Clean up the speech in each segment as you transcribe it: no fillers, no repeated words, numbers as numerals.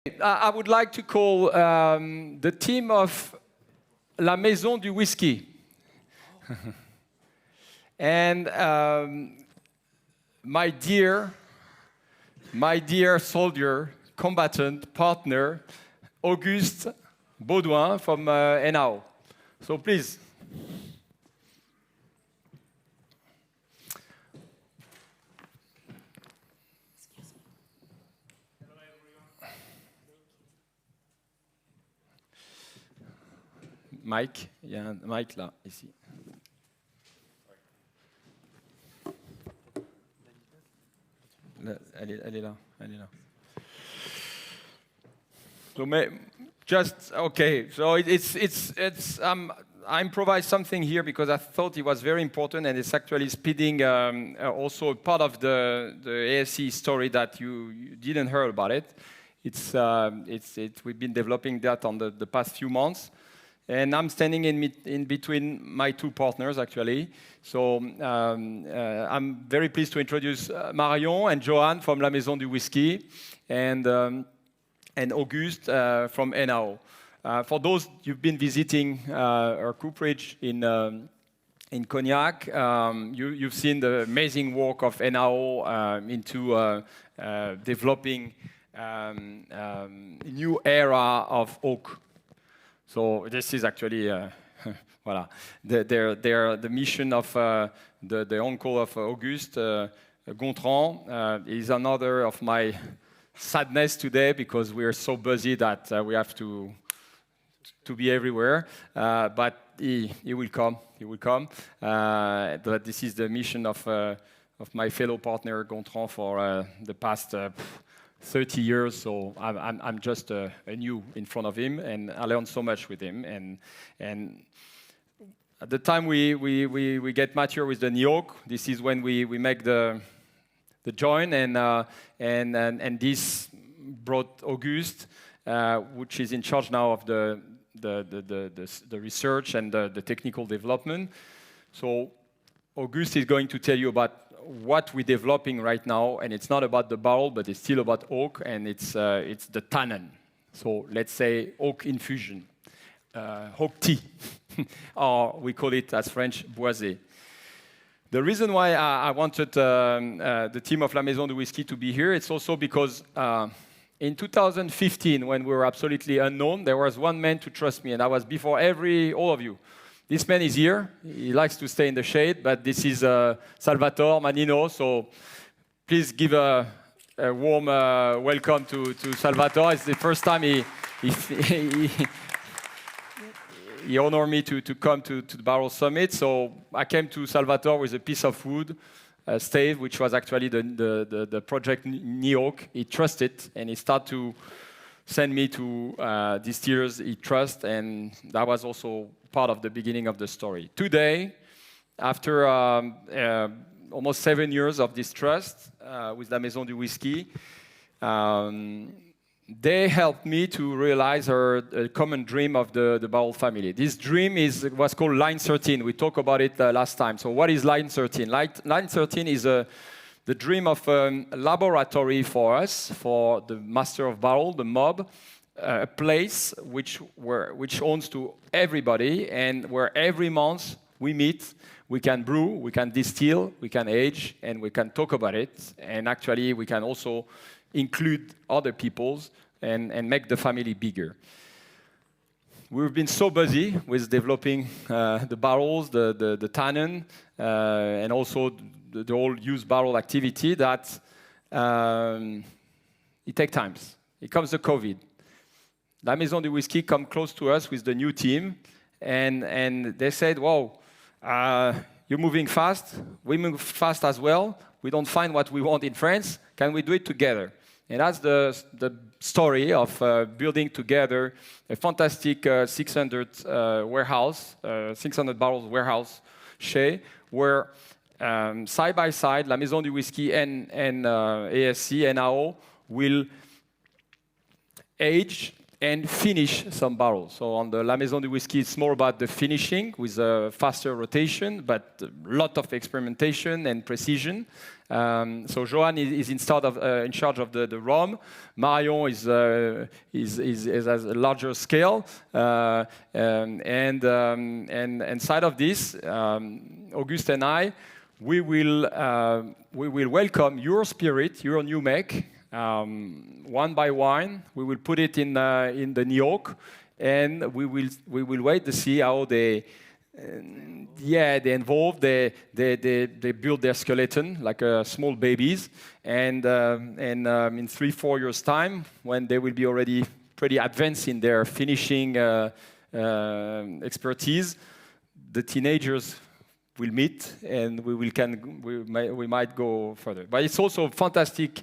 I would like to call the team of La Maison du Whisky. And my dear soldier, combatant, partner, Auguste Baudouin from NAO. So please. Mike, il y a un mic là, ici. Elle est là, elle est là. So just okay. So I improvised something here because I thought it was very important, and it's actually speeding also part of the ASC story that you didn't hear about it. We've been developing that on the past few months. And I'm standing in between my two partners, actually. So I'm very pleased to introduce Marion and Johan from La Maison du Whisky, and Auguste from NAO. For those you've been visiting our cooperage in Cognac, you've seen the amazing work of NAO into developing a new era of oak. So this is actually voilà, the mission of the uncle of Auguste, Gontran, is another of my sadness today because we are so busy that we have to be everywhere. But he will come. He will come. But this is the mission of my fellow partner Gontran for the past 30 years, so I'm just a new in front of him, and I learned so much with him. And at the time we get mature with the NAO, this is when we make the join, and this brought Auguste, which is in charge now of the research and the technical development. So Auguste is going to tell you about what we're developing right now, and it's not about the barrel, but it's still about oak, and it's the tannin. So let's say oak infusion, oak tea, or we call it as French boisé. The reason why I wanted the team of La Maison du Whisky to be here, it's also because in 2015, when we were absolutely unknown, there was one man to trust me, and that was before all of you. This man is here. He likes to stay in the shade, but this is Salvatore Manino. So please give a warm welcome to Salvatore. It's the first time he honored me to come to the Barrel Summit. So I came to Salvatore with a piece of wood, a stave, which was actually the project NAO. He trusted, and he started to send me to distillers he trusts, and that was also part of the beginning of the story. Today, after almost 7 years of this trust with La Maison du Whisky, they helped me to realize our common dream of the Barrel family. This dream was called Line 13. We talked about it last time. So what is Line 13? Line 13 is the dream of a laboratory for us, for the master of barrel, the mob, a place which owns to everybody, and where every month we meet, we can brew, we can distill, we can age, and we can talk about it. And actually, we can also include other peoples and make the family bigger. We've been so busy with developing the barrels, the tannin, and also the whole used barrel activity that it takes time. It comes to COVID. La Maison du Whisky come close to us with the new team, and they said, "Wow, you're moving fast. We move fast as well. We don't find what we want in France. Can we do it together?" And that's the story of building together a fantastic 600 warehouse, 600 barrels warehouse, Chez, where side by side, La Maison du Whisky and ASC, NAO, will age and finish some barrels. So on the La Maison du Whisky, it's more about the finishing with a faster rotation, but a lot of experimentation and precision. So Johan is in charge of the rum. Marion is at a larger scale, and side of this, Auguste and I, we will welcome your spirit, your new make. One by one, we will put it in the NAO, and we will wait to see how they evolve. They build their skeleton like small babies, and in 3-4 years' time, when they will be already pretty advanced in their finishing expertise, the teenagers will meet, and we might go further. But it's also fantastic.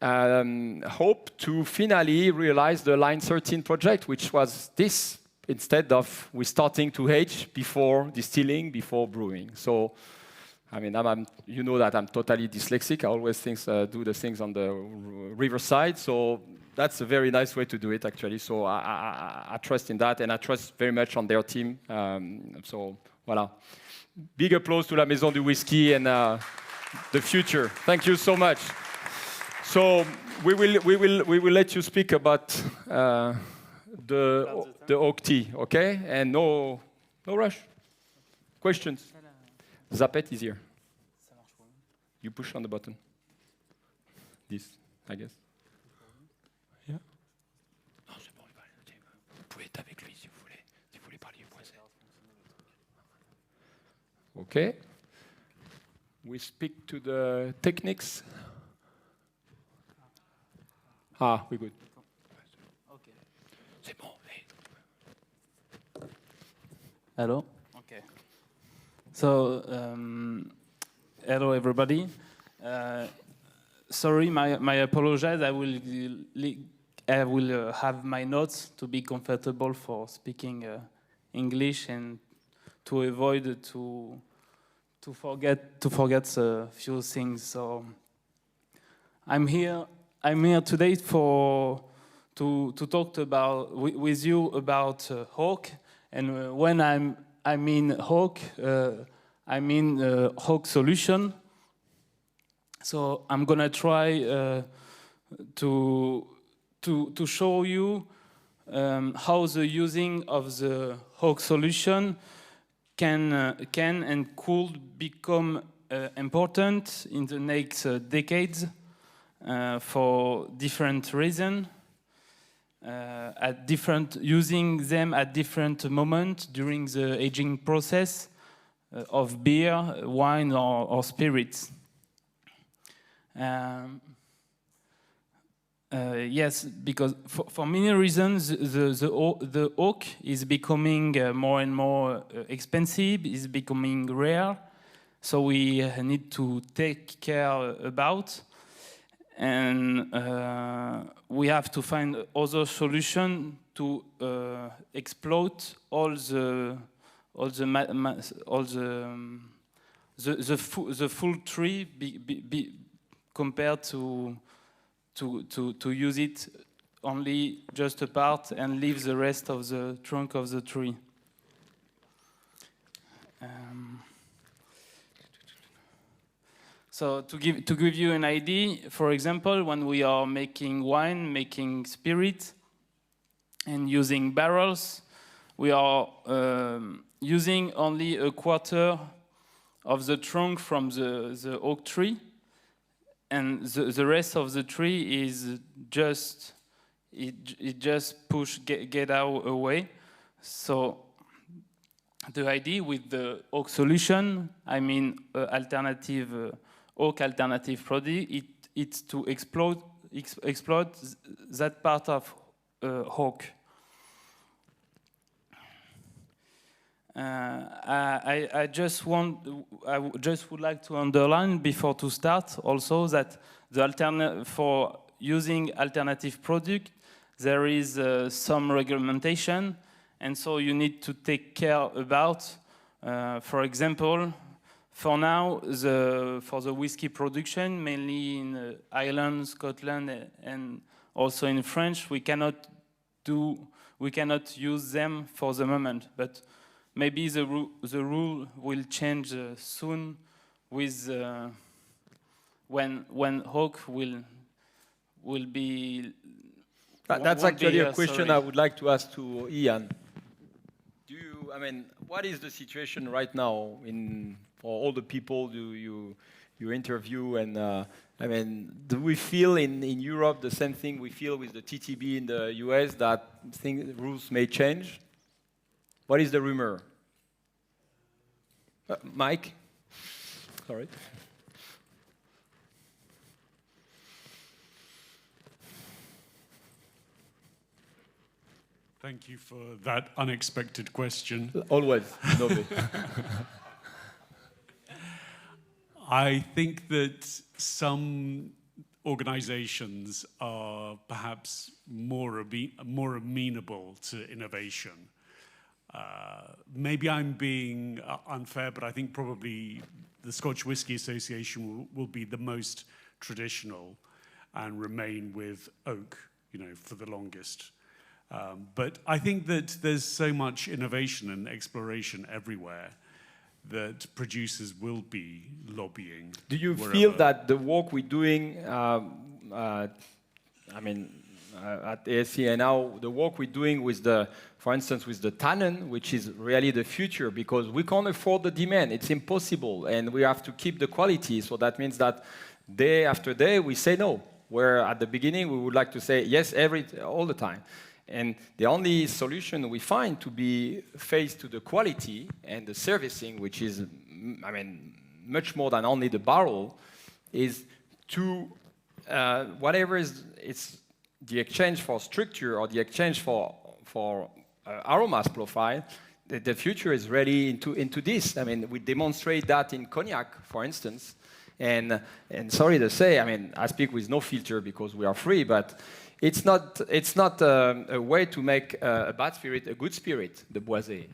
Hope to finally realize the Line 13 project, which was this, instead of we starting to age before distilling, before brewing. So, I mean, you know that I'm totally dyslexic. I always do the things on the riverside. So that's a very nice way to do it, actually. So I trust in that, and I trust very much on their team. So, voilà. Big applause to La Maison du Whisky and the future. Thank you so much. So we will let you speak about the oak tea, okay? And no rush. Questions? Zapet is here. You push on the button. This, I guess. Yeah. Non, c'est bon, vous pouvez être avec lui si vous voulez parler français. Okay. We speak to the techniques. Ah, we're good. Okay. C'est bon. Hello. Okay. So, hello everybody. Sorry, my apologies. I will have my notes to be comfortable for speaking English and to avoid to forget a few things. So, I'm here today to talk with you about Hawk, and when I mean Hawk, I mean Hawk solution. So I'm gonna try to show you how the using of the Hawk solution can and could become important in the next decades. For different reasons, using them at different moments during the aging process of beer, wine, or spirits. Yes, because for many reasons, the oak is becoming more and more expensive, is becoming rare, so we need to take care about. And we have to find other solution to exploit all the full tree compared to use it only just a part and leave the rest of the trunk of the tree. So to give you an idea, for example, when we are making wine, making spirit, and using barrels, we are using only a quarter of the trunk from the oak tree, and the rest of the tree is just get out away. So the idea with the oak solution, I mean alternative. Oak alternative product, it's to exploit that part of oak. I just would like to underline before to start also that for using alternative product, there is some regulation, and so you need to take care about. For example, for now, for the whiskey production, mainly in Ireland, Scotland, and also in France, we cannot use them for the moment, but maybe the rule will change soon with when Hawk will be. That's won't actually be, a question sorry. I would like to ask to Ian. What is the situation right now for all the people you interview? And do we feel in Europe the same thing we feel with the TTB in the US, that rules may change? What is the rumor? Mike? Sorry. Thank you for that unexpected question. Always. No. I think that some organizations are perhaps more amenable to innovation. Maybe I'm being unfair, but I think probably the Scotch Whisky Association will be the most traditional and remain with oak, for the longest. But I think that there's so much innovation and exploration everywhere that producers will be lobbying. Do you wherever. feel that the work we're doing, at ASC and now the work we're doing with for instance, with the tannin, which is really the future, because we can't afford the demand. It's impossible, and we have to keep the quality. So that means that day after day we say no. Where at the beginning we would like to say yes all the time. And the only solution we find to be faced to the quality and the servicing, which is, much more than only the barrel, is to whatever it's the exchange for structure or the exchange for aromas profile. The future is really into this. We demonstrate that in cognac, for instance. And sorry to say, I speak with no filter because we are free, but it's not a way to make a bad spirit a good spirit, the boisé,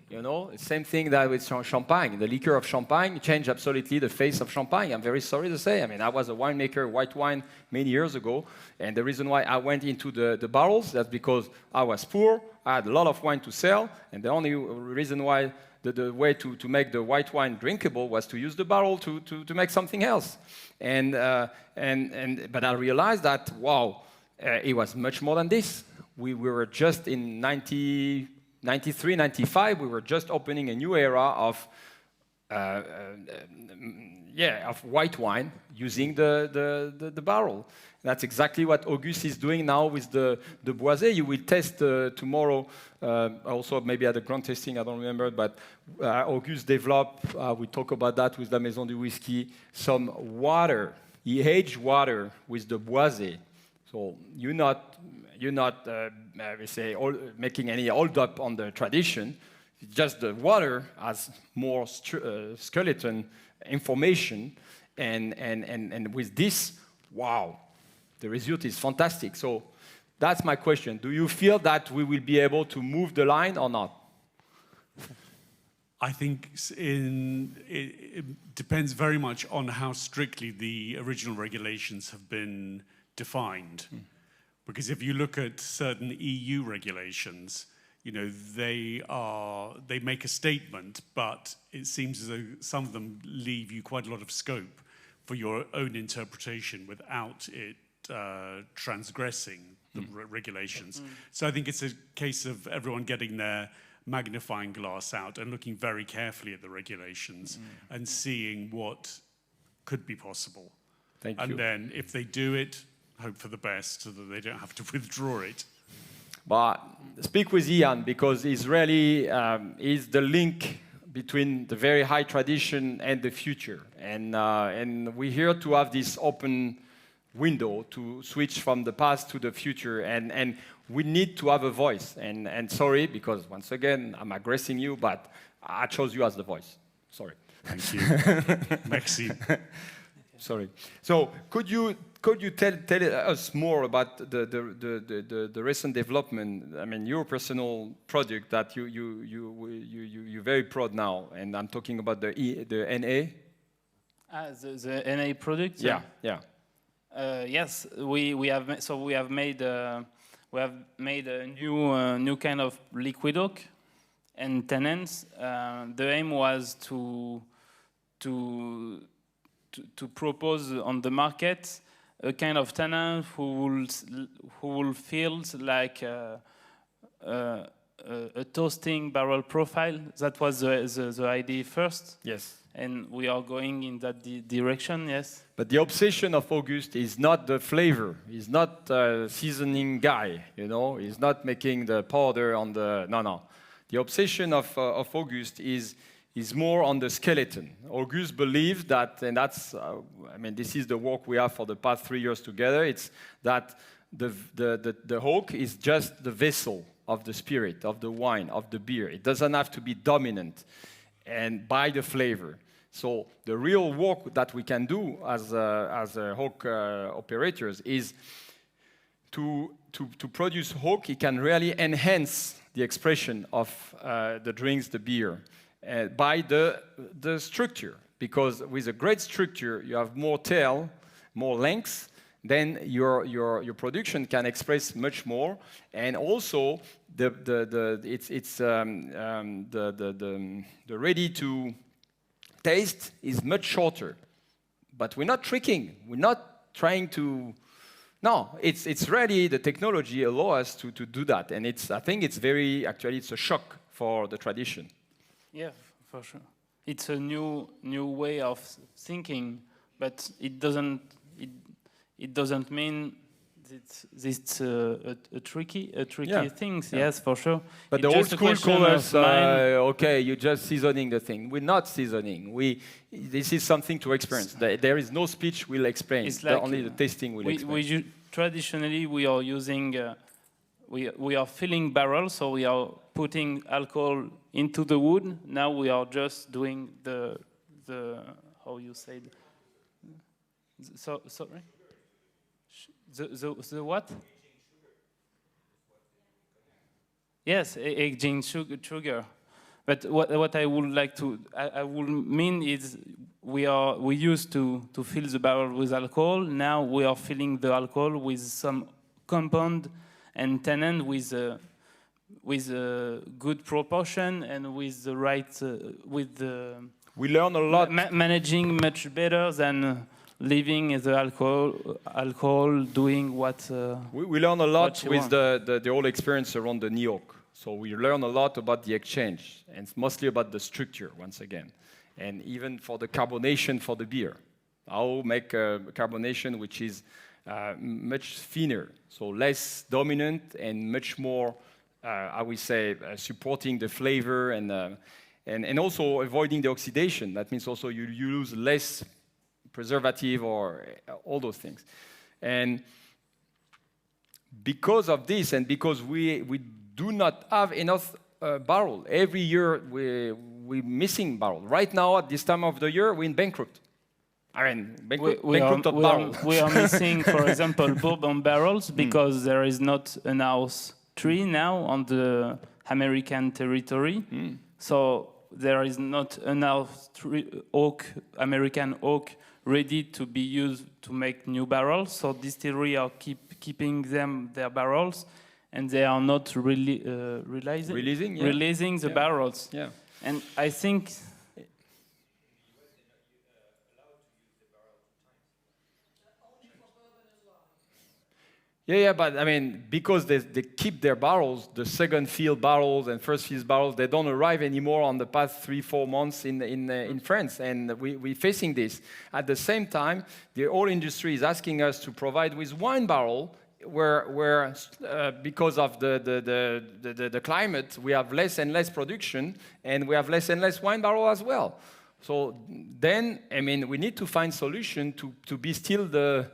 Same thing that with champagne. The liquor of champagne changed absolutely the face of champagne. I'm very sorry to say. I was a winemaker, white wine, many years ago, and the reason why I went into the barrels, that's because I was poor, I had a lot of wine to sell, and the only reason why the way to make the white wine drinkable was to use the barrel to make something else. But I realized that, wow, it was much more than this. We were just in 93, 95, we were just opening a new era of white wine using the barrel. That's exactly what Auguste is doing now with the boisé. You will test tomorrow, also maybe at the grand tasting, I don't remember, but Auguste developed, we talk about that with La Maison du Whisky, some water. He aged water with the boisé. So you're not making any hold up on the tradition. It's just the water has more skeleton information, and with this, wow, the result is fantastic. So that's my question. Do you feel that we will be able to move the line or not? I think it depends very much on how strictly the original regulations have been defined. Because if you look at certain EU regulations, they make a statement, but it seems as though some of them leave you quite a lot of scope for your own interpretation without it transgressing the regulations. So I think it's a case of everyone getting their magnifying glass out and looking very carefully at the regulations and seeing what could be possible. Thank you. And then if they do it, hope for the best so that they don't have to withdraw it. But speak with Ian, because he's really is the link between the very high tradition and the future. And we're here to have this open window to switch from the past to the future. And we need to have a voice. And sorry, because once again, I'm aggressing you, but I chose you as the voice. Sorry. Thank you. Merci. Sorry. So could you tell us more about the recent development? Your personal project that you're very proud now, and I'm talking about the NA. The NA product. Yeah. Yes, we have made we have made a new kind of liquid oak and tenants. The aim was to propose on the market a kind of tenant who will feel like a toasting barrel profile. That was the idea first. Yes. And we are going in that direction, yes. But the obsession of Auguste is not the flavor. He's not a seasoning guy, you know. He's not making the powder on the... No. The obsession of Auguste is more on the skeleton. Auguste believes that, and that's, this is the work we have for the past 3 years together, it's that the oak is just the vessel of the spirit, of the wine, of the beer. It doesn't have to be dominant and by the flavor. So the real work that we can do as oak operators is to produce oak. It can really enhance the expression of the drinks, the beer, by the structure. Because with a great structure, you have more tail, more length, then your production can express much more, and also the ready to taste is much shorter. But we're not tricking. We're not trying to. No, it's ready. The technology allows us to do that, and I think it's it's a shock for the tradition. Yeah, for sure. It's a new way of thinking, but it doesn't mean it's a tricky thing. Yeah. Yes, for sure. But it's the old school call us, of okay, you're just seasoning the thing. We're not seasoning. This is something to experience. There is no speech will explain. It's like, only the tasting will explain. Traditionally, we are using, we are filling barrels, so we are putting alcohol into the wood. Now we are just doing the how you say, sorry. The what? Yes, aging sugar. But what I would like to I would mean is we used to fill the barrel with alcohol. Now we are filling the alcohol with some compound and tannin with a good proportion and with the right we learn a lot. Managing much better than leaving the alcohol doing what we learn a lot with want. the whole experience around the NAO. So we learn a lot about the exchange, and it's mostly about the structure once again, and even for the carbonation for the beer. How make a carbonation which is much thinner, so less dominant and much more, I would say, supporting the flavor and also avoiding the oxidation. That means also you use less preservative or all those things. And because of this, and because we do not have enough barrel, every year we're missing barrel. Right now, at this time of the year, we're in bankrupt. Bankrupt of barrels. We are missing, for example, bourbon barrels because there is not an house tree now on the American territory. So there is not enough American oak ready to be used to make new barrels. So distilleries are keeping their barrels, and they are not really releasing the barrels. Yeah. And I think. Yeah, but because they keep their barrels, the second field barrels and first field barrels, they don't arrive anymore on the past 3-4 months in France, and we're facing this. At the same time, the oil industry is asking us to provide with wine barrel, where because of the climate, we have less and less production, and we have less and less wine barrel as well. So then, we need to find solution to be still the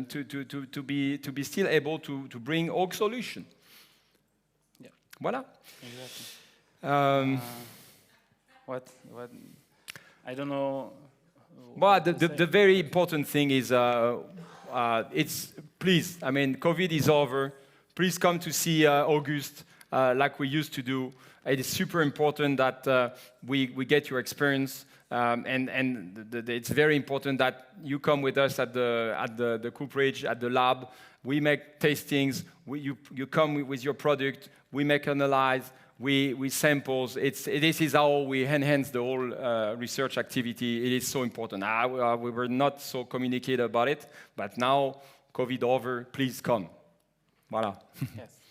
to be still able to bring oak solution. Yeah. Voilà. Exactly. What? I don't know. But the very important thing is, it's please. COVID is over. Please come to see Auguste like we used to do. It is super important that we get your experience. It's very important that you come with us at the Cooperage, at the lab. We make tastings. You come with your product. We make analyze. We samples. This is how we enhance the whole research activity. It is so important. We were not so communicated about it, but now COVID over. Please come. Voilà. Yes.